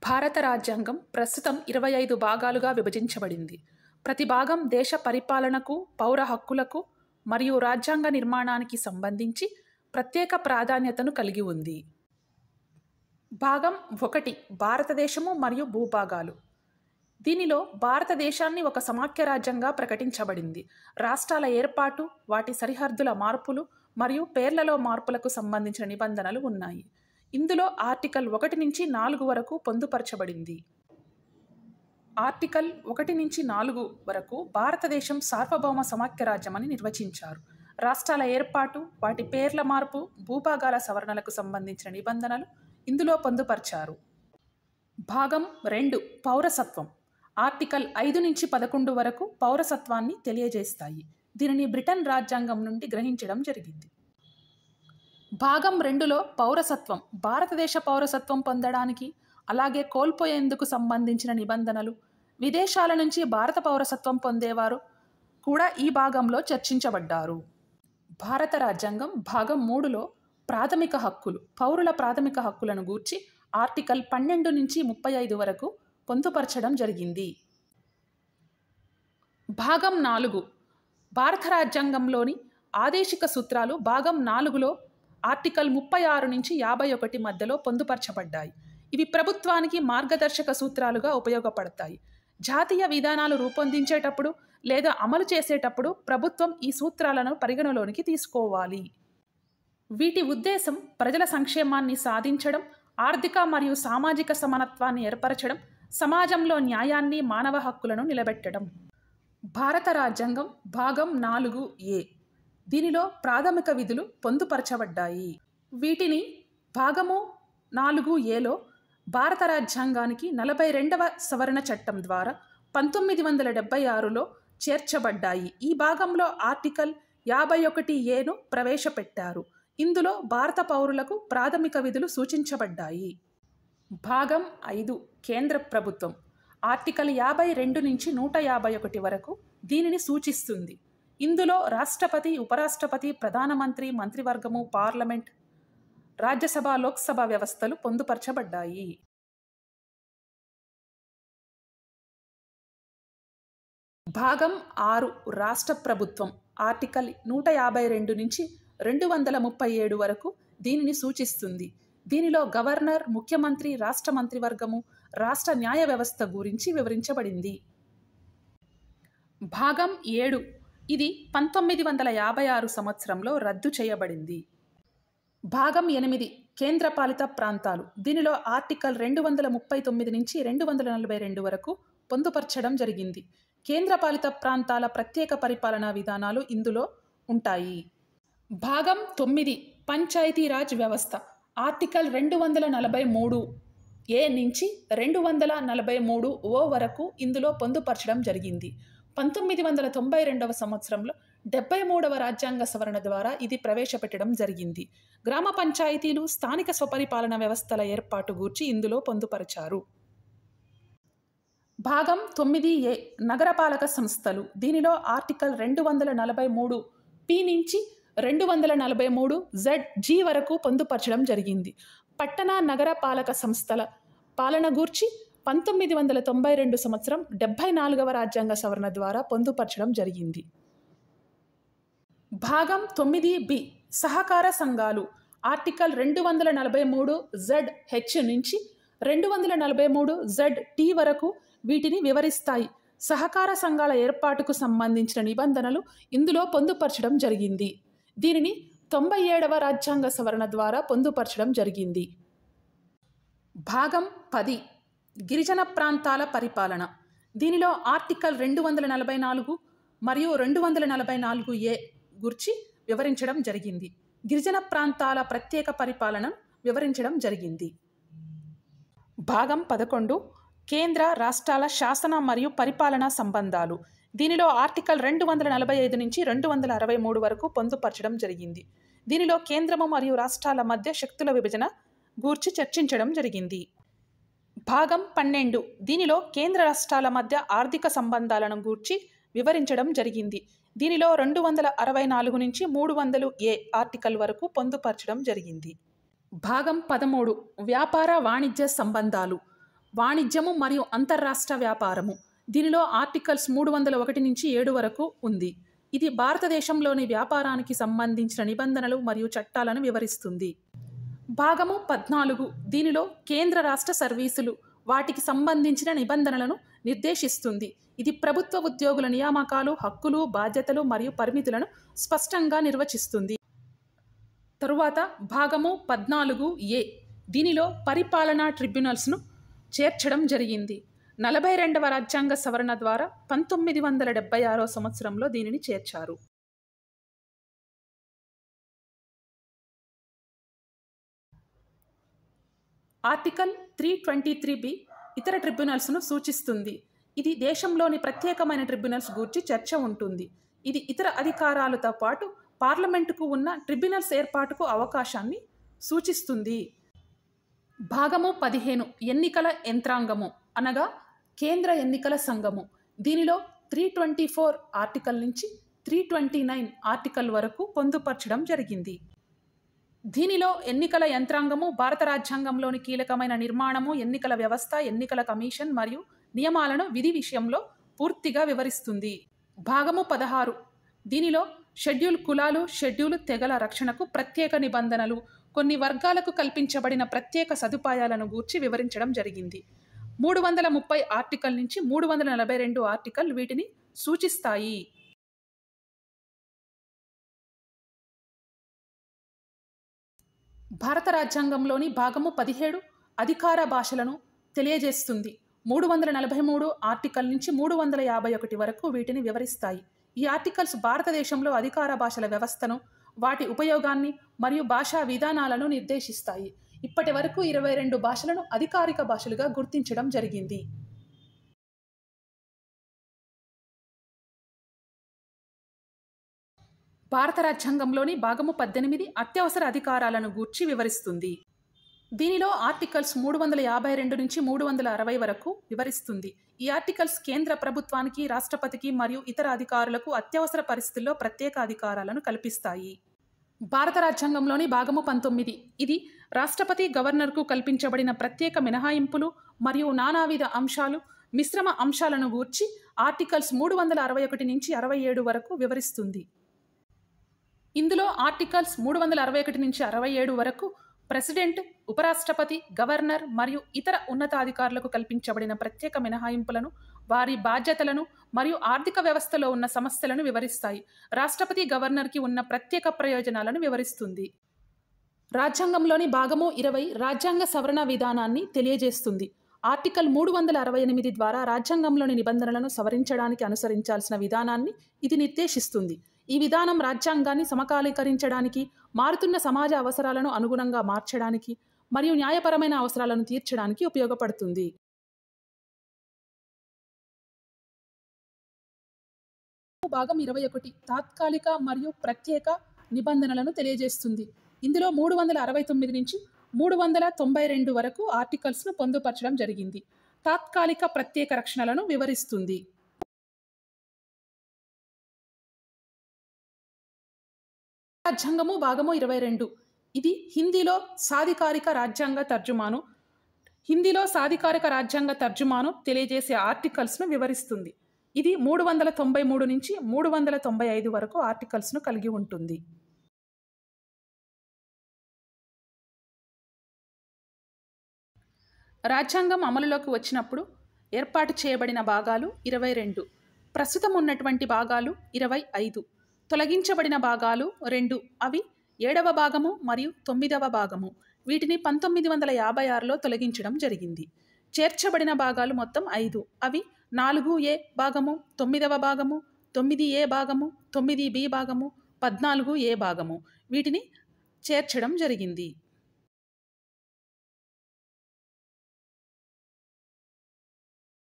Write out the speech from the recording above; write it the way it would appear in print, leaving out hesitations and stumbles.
భారత రాజ్యాంగం ప్రస్తుతం 25 భాగాలుగా విభజించబడింది. ప్రతి భాగం దేశ పరిపాలనకు, పౌర హక్కులకు మరియు రాజ్యాంగ నిర్మాణానికి సంబంధించి ప్రత్యేక ప్రాధాన్యతను కలిగి ఉంది. భాగం 1 భారతదేశము మరియు భూభాగాలు. దీనిలో భారతదేశాన్ని ఒక సమాఖ్య రాజ్యంగా ప్రకటించబడింది. రాష్ట్రాల ఏర్పాటు, వాటి సరిహద్దుల మార్పులు మరియు పేర్లలో మార్పులకు సంబంధించిన నిబంధనలు ఉన్నాయి. ఇందులో ఆర్టికల్ 1 నుంచి 4 వరకు పొందుపరచబడింది. ఆర్టికల్ 1 నుంచి 4 వరకు భారతదేశం సార్వభౌమ సమాఖ్య రాజ్యమని నిర్వచించారు. రాష్ట్రాల ఏర్పాటు, వాటి పేర్ల మార్పు, భూభాగాల సవరణలకు సంబంధించిన నిబంధనలు ఇందులో పొందుపరిచారు. భాగం 2 పౌరసత్వం. ఆర్టికల్ 5 నుంచి 11 వరకు పౌరసత్వాన్ని తెలియజేస్తాయి. దీనిని బ్రిటన్ రాజ్యాంగం నుండి గ్రహించడం జరిగింది. భాగం 2లో పౌరసత్వం, భారతదేశ పౌరసత్వం పొందడానికి అలాగే కోల్పోయేందుకు సంబంధించిన నిబంధనలు, విదేశాల నుంచి భారత పౌరసత్వం పొందేవారు కూడా ఈ భాగంలో చర్చించబడ్డారు. భారత రాజ్యాంగం భాగం 3లో ప్రాథమిక హక్కులు, పౌరుల ప్రాథమిక హక్కులను గూర్చి ఆర్టికల్ 12 నుంచి 35 వరకు పొందుపరచడం జరిగింది. భాగం 4 భారత రాజ్యాంగంలోని ఆదేశిక సూత్రాలు భాగం 4లో ఆర్టికల్ 36 నుంచి 51 మధ్యలో పొందుపరచబడ్డాయి. ఇవి ప్రభుత్వానికి మార్గదర్శక సూత్రాలుగా ఉపయోగపడతాయి. జాతీయ విధానాలు రూపొందించేటప్పుడు లేదా అమలు చేసేటప్పుడు ప్రభుత్వం ఈ సూత్రాలను పరిగణలోనికి తీసుకోవాలి. వీటి ఉద్దేశం ప్రజల సంక్షేమాన్ని సాధించడం, ఆర్థిక మరియు సామాజిక సమానత్వాన్ని ఏర్పరచడం, సమాజంలో న్యాయాన్ని, మానవ హక్కులను నిలబెట్టడం. భారత రాజ్యాంగం భాగం 4A. దీనిలో ప్రాథమిక విధులు పొందుపరచబడ్డాయి. వీటిని భాగము 4Aలో భారత రాజ్యాంగానికి 42వ సవరణ చట్టం ద్వారా 1976లో చేర్చబడ్డాయి. ఈ భాగంలో ఆర్టికల్ 51Aను ప్రవేశపెట్టారు. ఇందులో భారత పౌరులకు ప్రాథమిక విధులు సూచించబడ్డాయి. భాగం 5 కేంద్ర ప్రభుత్వం. ఆర్టికల్ 52 నుంచి 151 వరకు దీనిని సూచిస్తుంది. ఇందులో రాష్ట్రపతి, ఉపరాష్ట్రపతి, ప్రధానమంత్రి, మంత్రివర్గము, పార్లమెంట్, రాజ్యసభ, లోక్సభ వ్యవస్థలు పొందుపరచబడ్డాయి. భాగం 6 రాష్ట్ర ప్రభుత్వం. ఆర్టికల్ 152 నుంచి 237 వరకు దీనిని సూచిస్తుంది. దీనిలో గవర్నర్, ముఖ్యమంత్రి, రాష్ట్ర మంత్రివర్గము, రాష్ట్ర న్యాయ వ్యవస్థ గురించి వివరించబడింది. భాగం 7 ఇది 1956 సంవత్సరంలో రద్దు చేయబడింది. భాగం 8 కేంద్రపాలిత ప్రాంతాలు. దీనిలో ఆర్టికల్ 239 నుంచి 242 వరకు పొందుపరచడం జరిగింది. కేంద్రపాలిత ప్రాంతాల ప్రత్యేక పరిపాలనా విధానాలు ఇందులో ఉంటాయి. భాగం 9 పంచాయతీరాజ్ వ్యవస్థ. ఆర్టికల్ 243A నుంచి 243O వరకు ఇందులో పొందుపరచడం జరిగింది. 1992వ సంవత్సరంలో 73వ రాజ్యాంగ సవరణ ద్వారా ఇది ప్రవేశపెట్టడం జరిగింది. గ్రామ పంచాయతీలు, స్థానిక స్వపరిపాలన వ్యవస్థల ఏర్పాటు గూర్చి ఇందులో పొందుపరిచారు. భాగం 9A నగరపాలక సంస్థలు. దీనిలో ఆర్టికల్ 243P నుంచి 243ZG వరకు పొందుపరచడం జరిగింది. పట్టణ నగర పాలక సంస్థల పాలన గూర్చి 1992 సంవత్సరం 74వ రాజ్యాంగ సవరణ ద్వారా పొందుపరచడం జరిగింది. భాగం 9B సహకార సంఘాలు. ఆర్టికల్ 243ZH నుంచి 243ZT వరకు వీటిని వివరిస్తాయి. సహకార సంఘాల ఏర్పాటుకు సంబంధించిన నిబంధనలు ఇందులో పొందుపరచడం జరిగింది. దీనిని 97వ రాజ్యాంగ సవరణ ద్వారా పొందుపరచడం జరిగింది. భాగం 10 గిరిజన ప్రాంతాల పరిపాలన. దీనిలో ఆర్టికల్ 244 మరియు 244A గురించి వివరించడం జరిగింది. గిరిజన ప్రాంతాల ప్రత్యేక పరిపాలన వివరించడం జరిగింది. భాగం 11 కేంద్ర రాష్ట్రాల శాసన మరియు పరిపాలనా సంబంధాలు. దీనిలో ఆర్టికల్ 245 నుంచి 263 వరకు పొందుపరచడం జరిగింది. దీనిలో కేంద్రము మరియు రాష్ట్రాల మధ్య శక్తుల విభజన గూర్చి చర్చించడం జరిగింది. భాగం 12 దీనిలో కేంద్ర రాష్ట్రాల మధ్య ఆర్థిక సంబంధాలను గూర్చి వివరించడం జరిగింది. దీనిలో 264 నుంచి 300A ఆర్టికల్ వరకు పొందుపరచడం జరిగింది. భాగం 13 వ్యాపార వాణిజ్య సంబంధాలు. వాణిజ్యము మరియు అంతర్రాష్ట్ర వ్యాపారము. దీనిలో ఆర్టికల్స్ 301 నుంచి 7 వరకు ఉంది. ఇది భారతదేశంలోని వ్యాపారానికి సంబంధించిన నిబంధనలు మరియు చట్టాలను వివరిస్తుంది. భాగము 14. దీనిలో కేంద్ర రాష్ట్ర సర్వీసులు, వాటికి సంబంధించిన నిబంధనలను నిర్దేశిస్తుంది. ఇది ప్రభుత్వ ఉద్యోగుల నియామకాలు, హక్కులు, బాధ్యతలు మరియు పరిమితులను స్పష్టంగా నిర్వచిస్తుంది. తరువాత భాగము 14A. దీనిలో పరిపాలనా ట్రిబ్యునల్స్ను చేర్చడం జరిగింది. 42వ రాజ్యాంగ సవరణ ద్వారా 1976వ సంవత్సరంలో దీనిని చేర్చారు. ఆర్టికల్ 323B ఇతర ట్రిబ్యునల్స్ను సూచిస్తుంది. ఇది దేశంలోని ప్రత్యేకమైన ట్రిబ్యునల్స్ గూర్చి చర్చ ఉంటుంది. ఇది ఇతర అధికారాలతో పాటు పార్లమెంటుకు ఉన్న ట్రిబ్యునల్స్ ఏర్పాటుకు అవకాశాన్ని సూచిస్తుంది. భాగము 15. ఎన్నికల యంత్రాంగము అనగా కేంద్ర ఎన్నికల సంఘము. దీనిలో 324 ఆర్టికల్ నుంచి 329 ఆర్టికల్ వరకు పొందుపరచడం జరిగింది. దీనిలో ఎన్నికల యంత్రాంగము భారత రాజ్యాంగంలోని కీలకమైన నిర్మాణము, ఎన్నికల వ్యవస్థ, ఎన్నికల కమిషన్ మరియు నియమాలను విధి విషయంలో పూర్తిగా వివరిస్తుంది. భాగము 16. దీనిలో షెడ్యూల్ కులాలు, షెడ్యూల్ తెగల రక్షణకు ప్రత్యేక నిబంధనలు, కొన్ని వర్గాలకు కల్పించబడిన ప్రత్యేక సదుపాయాలను గూర్చి వివరించడం జరిగింది. 330 ఆర్టికల్ నుంచి 342 ఆర్టికల్ వీటిని సూచిస్తాయి. భారత రాజ్యాంగంలోని భాగము 17 అధికార భాషలను తెలియజేస్తుంది. 343 ఆర్టికల్ నుంచి 351 వరకు వీటిని వివరిస్తాయి. ఈ ఆర్టికల్స్ భారతదేశంలో అధికార భాషల వ్యవస్థను, వాటి ఉపయోగాన్ని మరియు భాషా విధానాలను నిర్దేశిస్తాయి. ఇప్పటి వరకు 22 భాషలను అధికారిక భాషలుగా గుర్తించడం జరిగింది. భారత రాజ్యాంగంలోని భాగము 18 అత్యవసర అధికారాలను గూర్చి వివరిస్తుంది. దీనిలో ఆర్టికల్స్ 352 నుంచి 360 వరకు వివరిస్తుంది. ఈ ఆర్టికల్స్ కేంద్ర ప్రభుత్వానికి, రాష్ట్రపతికి మరియు ఇతర అధికారులకు అత్యవసర పరిస్థితుల్లో ప్రత్యేక అధికారాలను కల్పిస్తాయి. భారత రాజ్యాంగంలోని భాగము 19 ఇది రాష్ట్రపతి, గవర్నర్కు కల్పించబడిన ప్రత్యేక మినహాయింపులు మరియు నానావిధ అంశాలు, మిశ్రమ అంశాలను గూర్చి ఆర్టికల్స్ 361 నుంచి 67 వరకు వివరిస్తుంది. ఇందులో ఆర్టికల్స్ 361 నుంచి 67 వరకు ప్రెసిడెంట్, ఉపరాష్ట్రపతి, గవర్నర్ మరియు ఇతర ఉన్నతాధికారులకు కల్పించబడిన ప్రత్యేక మినహాయింపులను, వారి బాధ్యతలను మరియు ఆర్థిక వ్యవస్థలో ఉన్న సమస్యలను వివరిస్తాయి. రాష్ట్రపతి, గవర్నర్కి ఉన్న ప్రత్యేక ప్రయోజనాలను వివరిస్తుంది. రాజ్యాంగంలోని భాగము 20 రాజ్యాంగ సవరణ విధానాన్ని తెలియజేస్తుంది. ఆర్టికల్ 368 ద్వారా రాజ్యాంగంలోని నిబంధనలను సవరించడానికి అనుసరించాల్సిన విధానాన్ని ఇది నిర్దేశిస్తుంది. ఈ విధానం రాజ్యాంగాన్ని సమకాలీకరించడానికి, మారుతున్న సమాజ అవసరాలను అనుగుణంగా మార్చడానికి మరియు న్యాయపరమైన అవసరాలను తీర్చడానికి ఉపయోగపడుతుంది. భాగం 21 తాత్కాలిక మరియు ప్రత్యేక నిబంధనలను తెలియజేస్తుంది. ఇందులో 369 నుంచి 392 వరకు ఆర్టికల్స్ను పొందుపరచడం జరిగింది. తాత్కాలిక ప్రత్యేక రక్షణలను వివరిస్తుంది. రాజ్యాంగము భాగము 22 ఇది హిందీలో సాధికారిక రాజ్యాంగ తర్జుమాను తెలియజేసే ఆర్టికల్స్ను వివరిస్తుంది. ఇది 393 నుంచి 395 వరకు ఆర్టికల్స్ను కలిగి ఉంటుంది. రాజ్యాంగం అమలులోకి వచ్చినప్పుడు ఏర్పాటు చేయబడిన భాగాలు 22, ప్రస్తుతం ఉన్నటువంటి భాగాలు 25, తొలగించబడిన భాగాలు 2, అవి 7వ భాగము మరియు 9వ భాగము. వీటిని 1956లో తొలగించడం జరిగింది. చేర్చబడిన భాగాలు మొత్తం 5, అవి 4A భాగము, 9వ భాగము, 9A భాగము, 9B భాగము, 14A భాగము. వీటిని చేర్చడం జరిగింది.